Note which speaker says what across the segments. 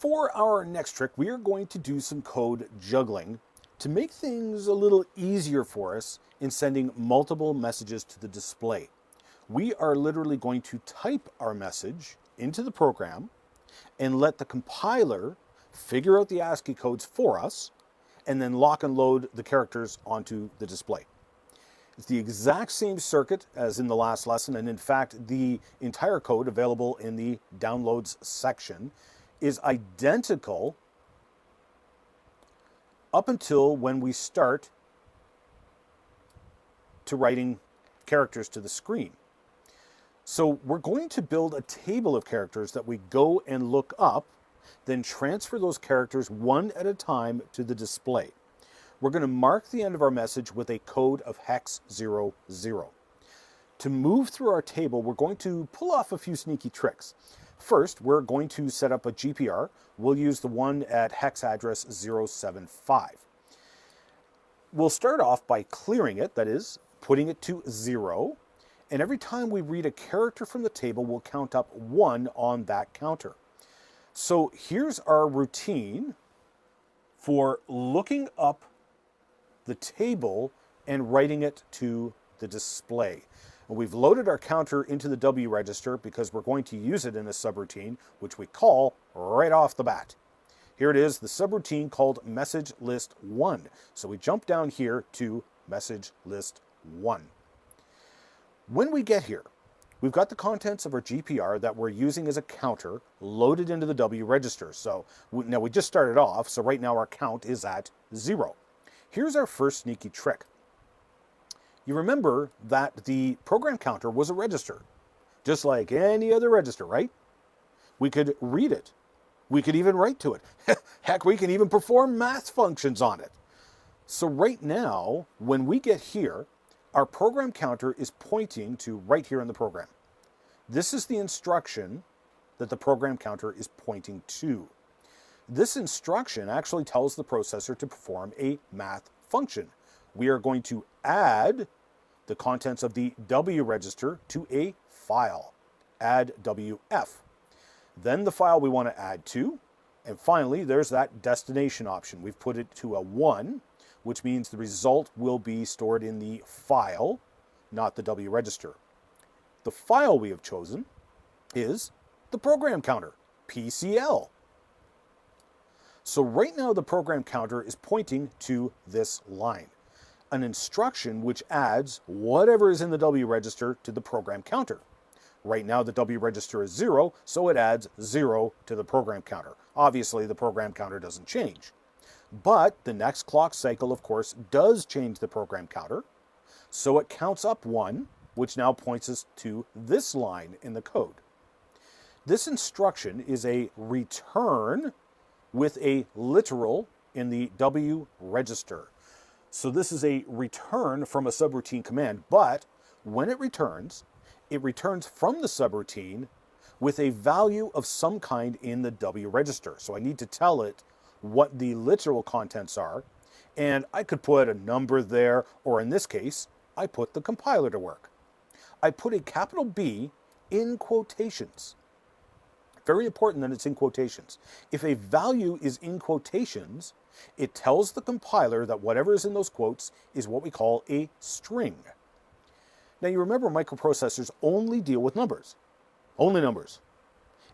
Speaker 1: For our next trick, we are going to do some code juggling to make things a little easier for us in sending multiple messages to the display. We are literally going to type our message into the program and let the compiler figure out the ASCII codes for us and then lock and load the characters onto the display. It's the exact same circuit as in the last lesson, and in fact, the entire code available in the downloads section is identical up until when we start to writing characters to the screen. So we're going to build a table of characters that we go and look up, then transfer those characters one at a time to the display. We're going to mark the end of our message with a code of hex 00. To move through our table, we're going to pull off a few sneaky tricks. First, we're going to set up a GPR. We'll use the one at hex address 075. We'll start off by clearing it, that is, putting it to 0. And every time we read a character from the table, we'll count up 1 on that counter. So here's our routine for looking up the table and writing it to the display. And we've loaded our counter into the W register because we're going to use it in a subroutine, which we call right off the bat. Here it is, the subroutine called message list 1. So we jump down here to message list 1. When we get here, we've got the contents of our GPR that we're using as a counter loaded into the W register. So now we just started off, so right now our count is at 0. Here's our first sneaky trick. You remember that the program counter was a register, just like any other register, right? We could read it. We could even write to it. Heck, we can even perform math functions on it. So right now, when we get here, our program counter is pointing to right here in the program. This is the instruction that the program counter is pointing to. This instruction actually tells the processor to perform a math function. We are going to add the contents of the W register to a file, add WF. Then the file we want to add to, and finally there's that destination option. We've put it to a 1, which means the result will be stored in the file, not the W register. The file we have chosen is the program counter, PCL. So right now the program counter is pointing to this line, an instruction which adds whatever is in the W register to the program counter. Right now the W register is 0, so it adds 0 to the program counter. Obviously the program counter doesn't change. But the next clock cycle, of course, does change the program counter, so it counts up 1, which now points us to this line in the code. This instruction is a return with a literal in the W register. So this is a return from a subroutine command, but when it returns from the subroutine with a value of some kind in the W register. So I need to tell it what the literal contents are, and I could put a number there, or in this case, I put the compiler to work. I put a capital B in quotations. Very important that it's in quotations. If a value is in quotations, it tells the compiler that whatever is in those quotes is what we call a string. Now you remember microprocessors only deal with numbers. Only numbers.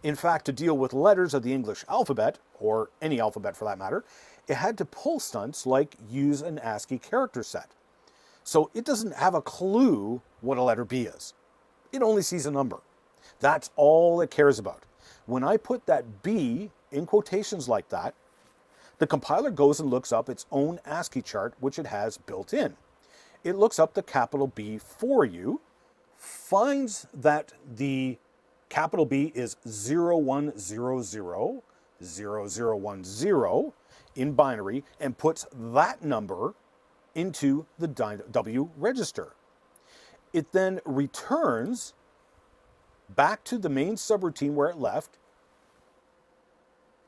Speaker 1: In fact, to deal with letters of the English alphabet, or any alphabet for that matter, it had to pull stunts like use an ASCII character set. So it doesn't have a clue what a letter B is. It only sees a number. That's all it cares about. When I put that B in quotations like that, the compiler goes and looks up its own ASCII chart, which it has built in. It looks up the capital B for you, finds that the capital B is 0100 0010 in binary, and puts that number into the W register. It then returns back to the main subroutine where it left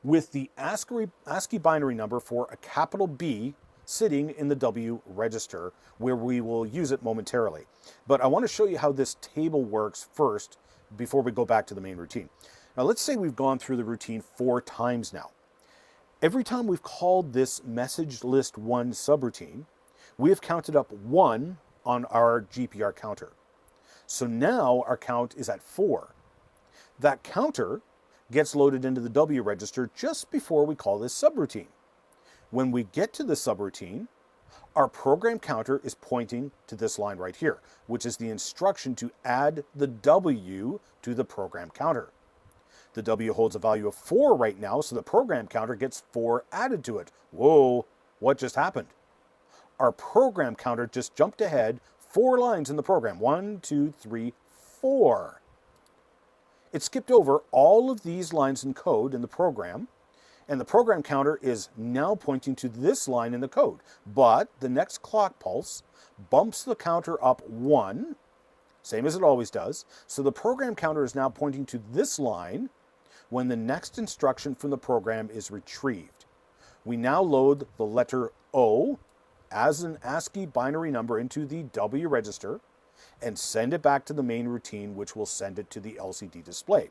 Speaker 1: with the ASCII binary number for a capital B sitting in the W register, where we will use it momentarily. But I want to show you how this table works first before we go back to the main routine. Now let's say we've gone through the routine 4 times now. Every time we've called this message list 1 subroutine, we have counted up 1 on our GPR counter. So now our count is at 4. That counter gets loaded into the W register just before we call this subroutine. When we get to the subroutine, our program counter is pointing to this line right here, which is the instruction to add the W to the program counter. The W holds a value of 4 right now, so the program counter gets 4 added to it. Whoa, what just happened? Our program counter just jumped ahead 4 lines in the program. 1, 2, 3, 4. It skipped over all of these lines in code in the program, and the program counter is now pointing to this line in the code. But the next clock pulse bumps the counter up 1, same as it always does. So the program counter is now pointing to this line when the next instruction from the program is retrieved. We now load the letter O as an ASCII binary number into the W register and send it back to the main routine, which will send it to the LCD display.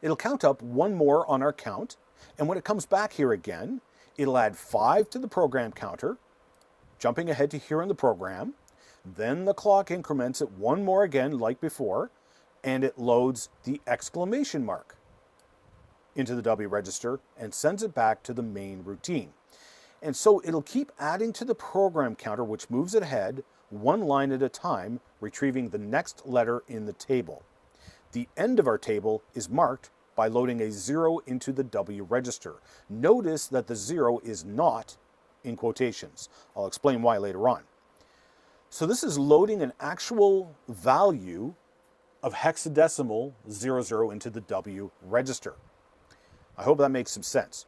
Speaker 1: It'll count up 1 more on our count, and when it comes back here again, it'll add 5 to the program counter, jumping ahead to here in the program. Then the clock increments it 1 more again, like before, and it loads the exclamation mark into the W register and sends it back to the main routine. And so it'll keep adding to the program counter, which moves it ahead 1 line at a time, retrieving the next letter in the table. The end of our table is marked by loading a 0 into the W register. Notice that the 0 is not in quotations. I'll explain why later on. So this is loading an actual value of hexadecimal 00 into the W register. I hope that makes some sense.